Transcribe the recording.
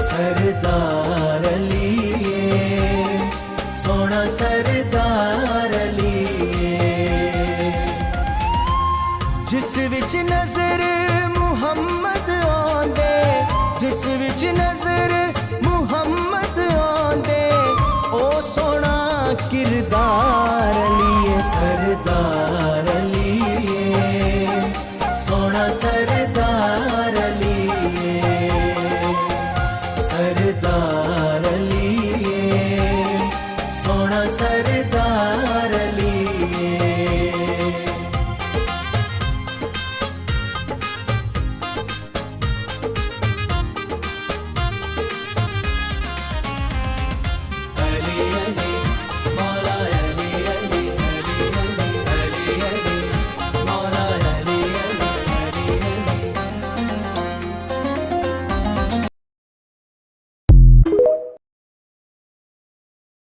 सरदार अली सोना सरदार अली जिस विच नजर मुहम्मद आंदे जिस विच नजर मुहम्मद आंदे ओ सोना किरदार अली सरदार